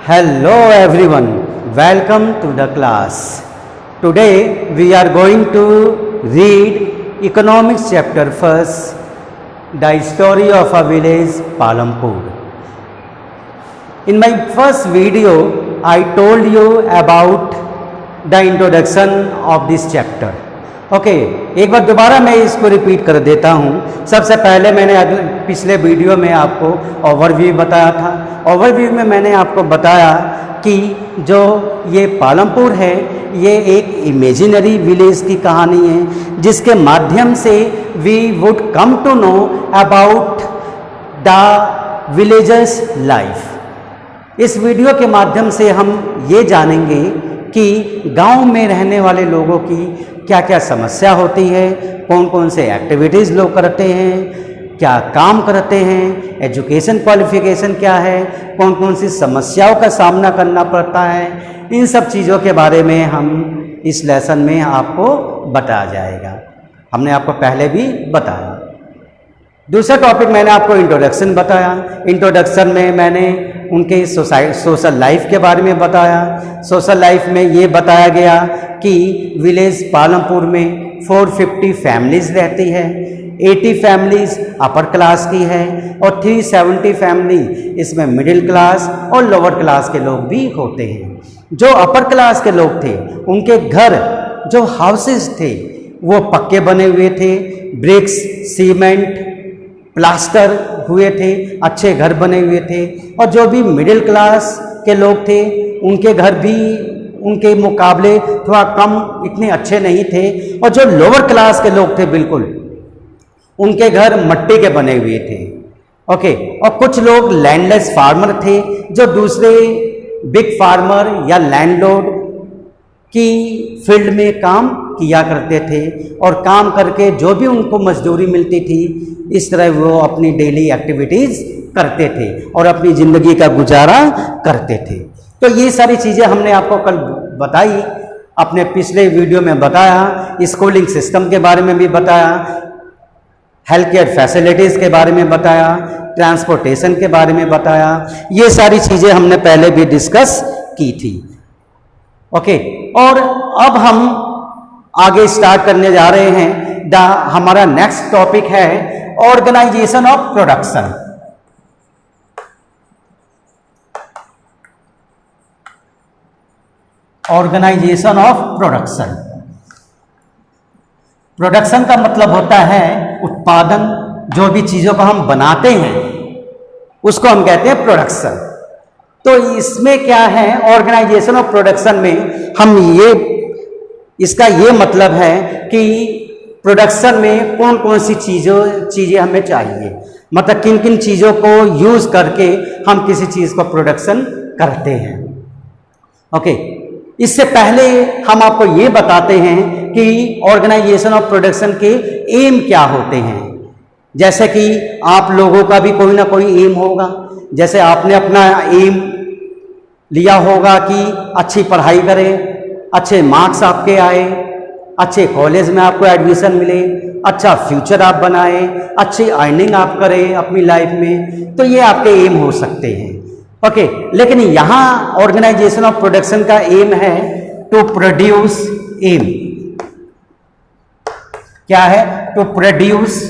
Hello everyone, welcome to the class. Today we are going to read economics chapter first, the story of a village Palampur. In my first video I told you about the introduction of this chapter. एक बार दोबारा मैं इसको repeat कर देता हूँ। सबसे पहले मैंने पिछले वीडियो में आपको ओवरव्यू बताया था। ओवरव्यू में मैंने आपको बताया कि जो ये पालमपुर है ये एक इमेजिनरी विलेज की कहानी है, जिसके माध्यम से we would come to know about the villagers life. इस वीडियो के माध्यम से हम ये जानेंगे कि गांव में रहने वाले लोगों की क्या क्या समस्या होती है, कौन कौन से एक्टिविटीज़ लोग करते हैं, क्या काम करते हैं, एजुकेशन क्वालिफिकेशन क्या है, कौन कौन सी समस्याओं का सामना करना पड़ता है। इन सब चीज़ों के बारे में हम इस लेसन में आपको बताया जाएगा। हमने आपको पहले भी बताया। दूसरा टॉपिक मैंने आपको इंट्रोडक्शन बताया। इंट्रोडक्शन में मैंने उनके सोशल लाइफ के बारे में बताया। सोशल लाइफ में ये बताया गया कि विलेज पालमपुर में 450 फैमिलीज़ रहती है, 80 फैमिलीज़ अपर क्लास की है और 370 फैमिली इसमें मिडिल क्लास और लोअर क्लास के लोग भी होते हैं। जो अपर क्लास के लोग थे उनके घर जो हाउसेस थे वो पक्के बने हुए थे, ब्रिक्स, सीमेंट, प्लास्टर हुए थे, अच्छे घर बने हुए थे। और जो भी मिडिल क्लास के लोग थे उनके घर भी उनके मुकाबले थोड़ा कम इतने अच्छे नहीं थे। और जो लोअर क्लास के लोग थे बिल्कुल उनके घर मट्टी के बने हुए थे। और कुछ लोग लैंडलेस फार्मर थे जो दूसरे बिग फार्मर या लैंडलॉर्ड की फील्ड में काम किया करते थे और काम करके जो भी उनको मजदूरी मिलती थी इस तरह वो अपनी डेली एक्टिविटीज़ करते थे और अपनी ज़िंदगी का गुजारा करते थे। तो ये सारी चीज़ें हमने आपको कल बताई, अपने पिछले वीडियो में बताया। स्कूलिंग सिस्टम के बारे में भी बताया, हेल्थ केयर फैसिलिटीज़ के बारे में बताया, ट्रांसपोर्टेशन के बारे में बताया। ये सारी चीज़ें हमने पहले भी डिस्कस की थी। और अब हम आगे स्टार्ट करने जा रहे हैं। हमारा नेक्स्ट टॉपिक है organisation of production. Organisation of production. Production का मतलब होता है उत्पादन। जो भी चीज़ों को हम बनाते हैं उसको हम कहते हैं प्रोडक्शन। तो इसमें क्या है, ऑर्गेनाइजेशन ऑफ प्रोडक्शन में हम इसका ये मतलब है कि प्रोडक्शन में कौन कौन सी चीज़ें हमें चाहिए, मतलब किन किन चीज़ों को यूज़ करके हम किसी चीज़ को प्रोडक्शन करते हैं। इससे पहले हम आपको ये बताते हैं कि ऑर्गेनाइजेशन ऑफ प्रोडक्शन के एम क्या होते हैं। जैसे कि आप लोगों का भी कोई ना कोई एम होगा। जैसे आपने अपना एम लिया होगा कि अच्छी पढ़ाई करें, अच्छे मार्क्स आपके आए, अच्छे कॉलेज में आपको एडमिशन मिले, अच्छा फ्यूचर आप बनाएं, अच्छी अर्निंग आप करें अपनी लाइफ में। तो ये आपके एम हो सकते हैं। लेकिन यहाँ ऑर्गेनाइजेशन ऑफ प्रोडक्शन का एम है टू प्रोड्यूस। एम क्या है? To produce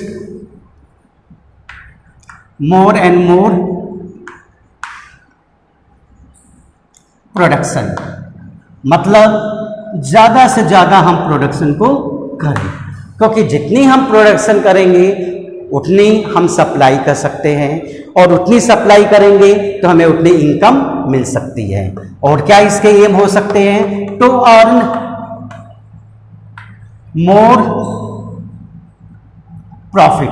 more and more production, मतलब ज़्यादा से ज़्यादा हम प्रोडक्शन को करें, क्योंकि जितनी हम प्रोडक्शन करेंगे उतनी हम सप्लाई कर सकते हैं और उतनी सप्लाई करेंगे तो हमें उतनी इनकम मिल सकती है। और क्या इसके एम हो सकते हैं? टू अर्न मोर प्रॉफिट,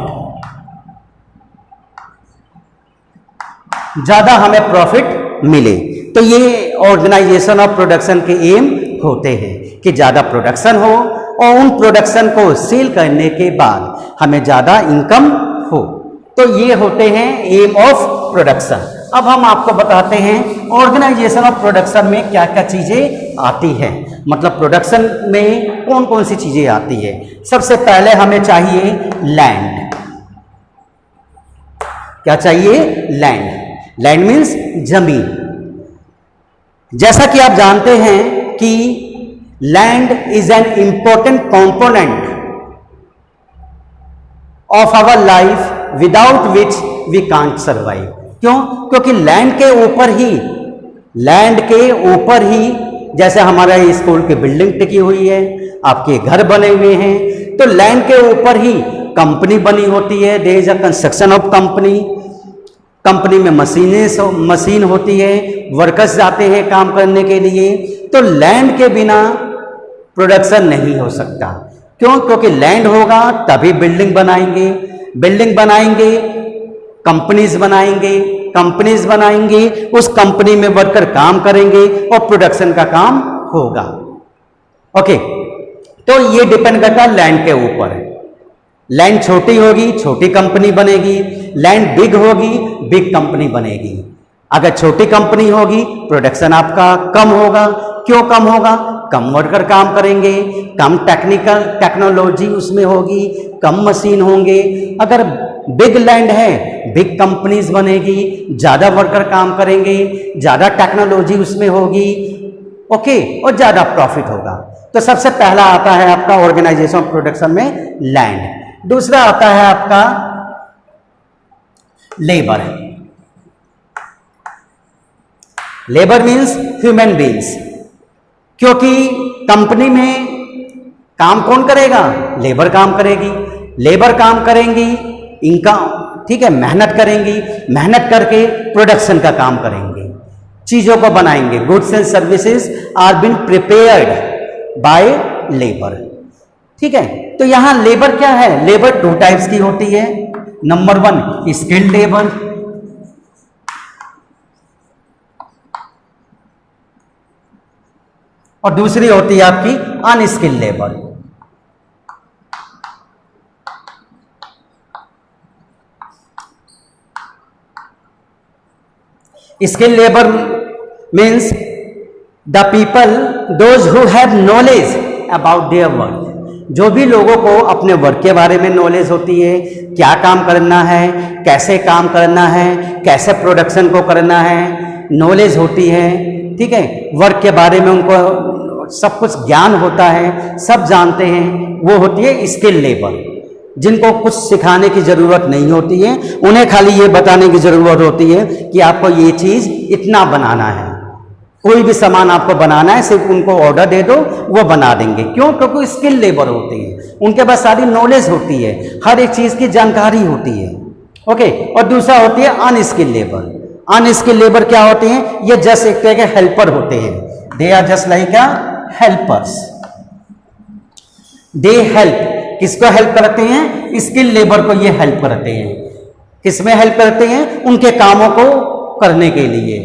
ज़्यादा हमें प्रॉफिट मिले। तो ये ऑर्गेनाइजेशन ऑफ प्रोडक्शन के एम होते हैं कि ज़्यादा प्रोडक्शन हो और उन प्रोडक्शन को सेल करने के बाद हमें ज़्यादा इनकम हो। तो ये होते हैं एम ऑफ प्रोडक्शन। अब हम आपको बताते हैं ऑर्गेनाइजेशन ऑफ प्रोडक्शन में क्या क्या चीज़ें आती हैं, मतलब प्रोडक्शन में कौन कौन सी चीज़ें आती है। सबसे पहले हमें चाहिए लैंड। क्या चाहिए? लैंड। लैंड मीन्स जमीन। जैसा कि आप जानते हैं कि land is an important component of our life without which we can't survive. क्यों? क्योंकि लैंड के ऊपर ही जैसे हमारा स्कूल की बिल्डिंग टिकी हुई है, आपके घर बने हुए हैं, तो लैंड के ऊपर ही कंपनी बनी होती है। There is a construction of company में मशीन होती है, वर्कर्स जाते हैं काम करने के लिए। तो लैंड के बिना प्रोडक्शन नहीं हो सकता। क्यों? क्योंकि लैंड होगा तभी बिल्डिंग बनाएंगे, कंपनीज बनाएंगे, उस कंपनी में वर्कर काम करेंगे और प्रोडक्शन का काम होगा। ओके, तो ये डिपेंड करता है लैंड के ऊपर। लैंड छोटी होगी, छोटी कंपनी बनेगी, लैंड बिग होगी, बिग कंपनी बनेगी। अगर छोटी कंपनी होगी, प्रोडक्शन आपका कम होगा। क्यों कम होगा? कम वर्कर काम करेंगे, कम टेक्नोलॉजी उसमें होगी, कम मशीन होंगे। अगर बिग लैंड है, बिग कंपनीज बनेगी, ज़्यादा वर्कर काम करेंगे, ज़्यादा टेक्नोलॉजी उसमें होगी, ओके, और ज़्यादा प्रॉफिट होगा। तो सबसे पहला आता है आपका ऑर्गेनाइजेशन ऑफ प्रोडक्शन में लैंड। दूसरा आता है आपका labour. Labour means human beings. क्योंकि कंपनी में काम कौन करेगा? लेबर काम करेगी। लेबर काम करेंगी, इनका ठीक है, मेहनत करेंगी, मेहनत करके प्रोडक्शन का काम करेंगे, चीजों को बनाएंगे। Goods and services are been prepared by labour. ठीक है, तो यहां लेबर क्या है? लेबर 2 टाइप्स की होती है। नंबर 1 स्किल्ड लेबर, और दूसरी होती है आपकी unskilled labour. Skilled labour means the people those who have knowledge about their work. जो भी लोगों को अपने वर्क के बारे में नॉलेज होती है, क्या काम करना है, कैसे काम करना है, कैसे प्रोडक्शन को करना है, नॉलेज होती है। ठीक है, वर्क के बारे में उनको सब कुछ ज्ञान होता है, सब जानते हैं, वो होती है स्किल लेबर। जिनको कुछ सिखाने की जरूरत नहीं होती है, उन्हें खाली ये बताने की जरूरत होती है कि आपको ये चीज इतना बनाना है। कोई भी सामान आपको बनाना है, सिर्फ उनको ऑर्डर दे दो, वो बना देंगे। क्यों? क्योंकि स्किल लेबर होते हैं, उनके पास सारी नॉलेज होती है, हर एक चीज की जानकारी होती है। ओके, और दूसरा होती है अनस्किल लेबर। अनस्किल लेबर क्या होते हैं? ये जस्ट एक तरह के हेल्पर होते हैं। They are just like helpers. They help, किसको हेल्प करते हैं? स्किल लेबर को ये हेल्प करते हैं। किसमें हेल्प करते हैं? उनके कामों को करने के लिए।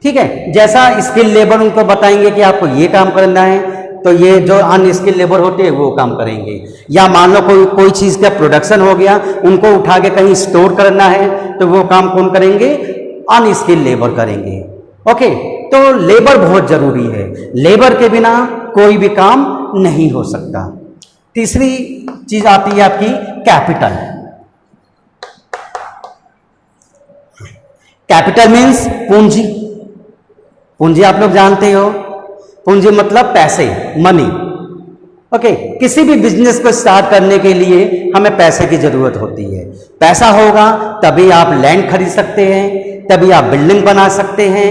ठीक है, जैसा स्किल लेबर उनको बताएंगे कि आपको ये काम करना है, तो ये जो अनस्किल लेबर होते हैं वो काम करेंगे। या मान लो कोई चीज का प्रोडक्शन हो गया, उनको उठा के कहीं स्टोर करना है, तो वो काम कौन करेंगे? अनस्किल लेबर करेंगे। ओके, तो लेबर बहुत जरूरी है। लेबर के बिना कोई भी काम नहीं हो सकता। तीसरी चीज आती है आपकी कैपिटल। कैपिटल मीन्स पूंजी। पूंजी आप लोग जानते हो, पूंजी मतलब पैसे, मनी। ओके, किसी भी बिजनेस को स्टार्ट करने के लिए हमें पैसे की जरूरत होती है। पैसा होगा तभी आप लैंड खरीद सकते हैं, तभी आप बिल्डिंग बना सकते हैं,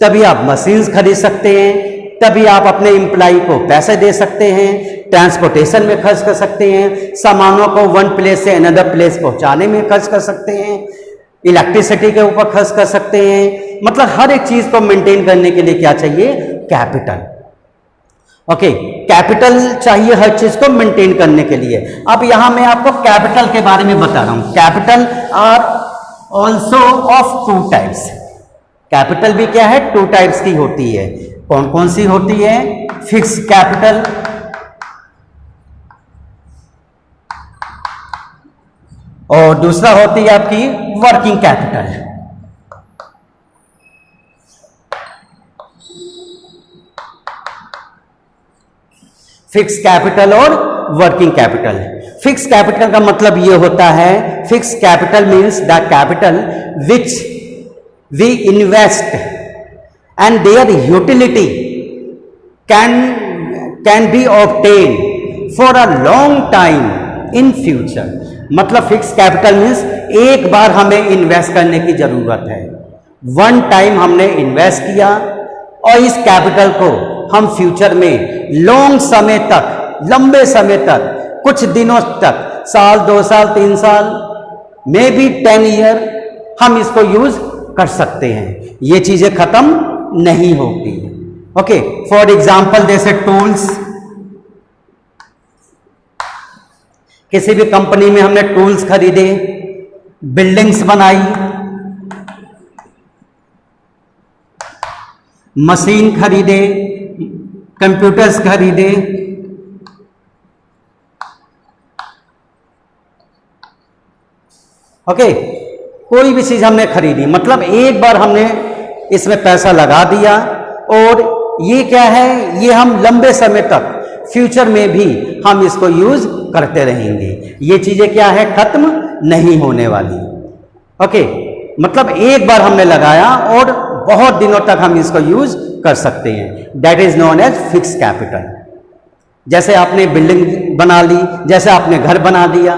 तभी आप मशीन्स खरीद सकते हैं, तभी आप अपने एम्प्लॉय को पैसे दे सकते हैं, ट्रांसपोर्टेशन में खर्च कर सकते हैं, सामानों को वन प्लेस से अनदर प्लेस पहुंचाने में खर्च कर सकते हैं, इलेक्ट्रिसिटी के ऊपर खर्च कर सकते हैं। मतलब हर एक चीज को मेंटेन करने के लिए क्या चाहिए? कैपिटल। ओके, कैपिटल चाहिए हर चीज को मेंटेन करने के लिए। अब यहां मैं आपको कैपिटल के बारे में बता रहा हूं। Capital R also of 2 types. Capital भी क्या है? 2 टाइप्स की होती है। कौन कौन सी होती है? फिक्स कैपिटल और दूसरा होती है आपकी वर्किंग कैपिटल। फिक्स कैपिटल और वर्किंग कैपिटल। फिक्स कैपिटल का मतलब यह होता है, fix capital means the capital which we invest and their utility can be obtained for a long time in future. मतलब फिक्स कैपिटल मीन्स एक बार हमें invest करने की जरूरत है, वन टाइम हमने इन्वेस्ट किया और इस कैपिटल को हम फ्यूचर में लॉन्ग समय तक, लंबे समय तक, कुछ दिनों तक, साल, 2 साल, 3 साल, मे बी 10 ईयर, हम इसको यूज कर सकते हैं। ये चीजें खत्म नहीं होती। ओके, फॉर एग्जाम्पल जैसे टूल्स, किसी भी कंपनी में हमने टूल्स खरीदे, बिल्डिंग्स बनाई, मशीन खरीदे, कंप्यूटर्स खरीदे, ओके, कोई भी चीज हमने खरीदी, मतलब एक बार हमने इसमें पैसा लगा दिया और ये क्या है, ये हम लंबे समय तक फ्यूचर में भी हम इसको यूज करते रहेंगे। ये चीजें क्या है, खत्म नहीं होने वाली। ओके, मतलब एक बार हमने लगाया और बहुत दिनों तक हम इसको यूज कर सकते हैं। That is known as fix capital. जैसे आपने बिल्डिंग बना ली, जैसे आपने घर बना दिया,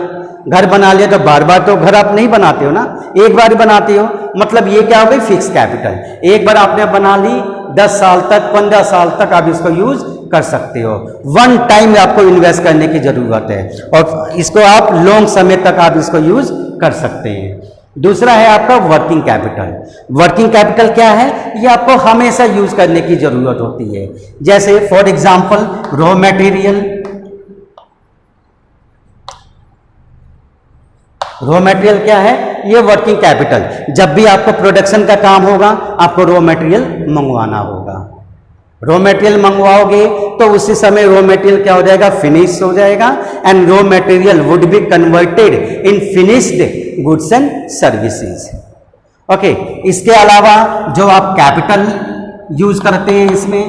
घर बना लिया तो बार बार तो घर आप नहीं बनाते हो ना, एक बार ही बनाते हो, मतलब ये क्या हो गई, फिक्स कैपिटल। एक बार आपने बना ली, 10 साल तक, 15 साल तक आप इसको यूज कर सकते हो। वन टाइम आपको इन्वेस्ट करने की जरूरत है और इसको आप लॉन्ग समय तक आप इसको यूज कर सकते हैं। दूसरा है आपका वर्किंग कैपिटल। वर्किंग कैपिटल क्या है, ये आपको हमेशा यूज करने की जरूरत होती है। जैसे for example raw material, raw material क्या है, ये वर्किंग कैपिटल। जब भी आपको प्रोडक्शन का काम होगा, आपको रॉ मटेरियल मंगवाना होगा। रॉ मटेरियल मंगवाओगे तो उसी समय रॉ मटेरियल क्या हो जाएगा, फिनिश हो जाएगा, and raw material would be converted in finished goods and services. Okay, इसके अलावा जो आप कैपिटल यूज करते हैं, इसमें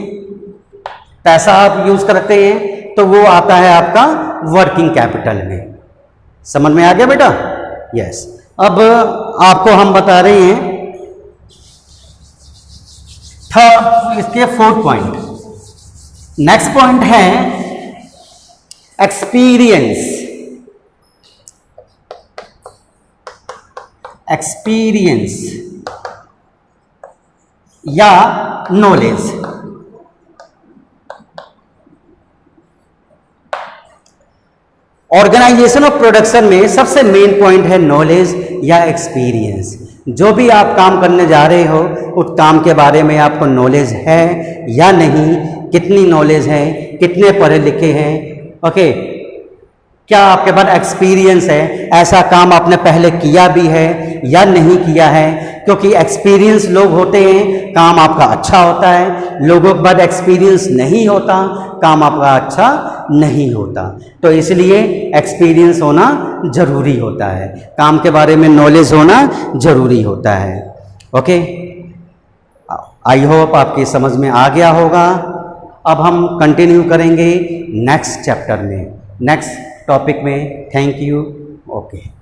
पैसा आप यूज करते हैं, तो वो आता है आपका वर्किंग कैपिटल में। समझ में आ गया बेटा? यस। अब आपको हम बता रहे हैं इसके 4th पॉइंट। नेक्स्ट पॉइंट है एक्सपीरियंस। एक्सपीरियंस या नॉलेज। ऑर्गेनाइजेशन ऑफ प्रोडक्शन में सबसे मेन पॉइंट है नॉलेज या एक्सपीरियंस। जो भी आप काम करने जा रहे हो, उस काम के बारे में आपको नॉलेज है या नहीं, कितनी नॉलेज है, कितने पढ़े लिखे हैं, ओके, क्या आपके पास एक्सपीरियंस है, ऐसा काम आपने पहले किया भी है या नहीं किया है। क्योंकि एक्सपीरियंस लोग होते हैं, काम आपका अच्छा होता है, लोगों के बाद एक्सपीरियंस नहीं होता, काम आपका अच्छा नहीं होता। तो इसलिए एक्सपीरियंस होना जरूरी होता है, काम के बारे में नॉलेज होना जरूरी होता है। ओके, आई होप आपकी समझ में आ गया होगा। अब हम कंटिन्यू करेंगे नेक्स्ट चैप्टर में, नेक्स्ट टॉपिक में। Thank you. ओके।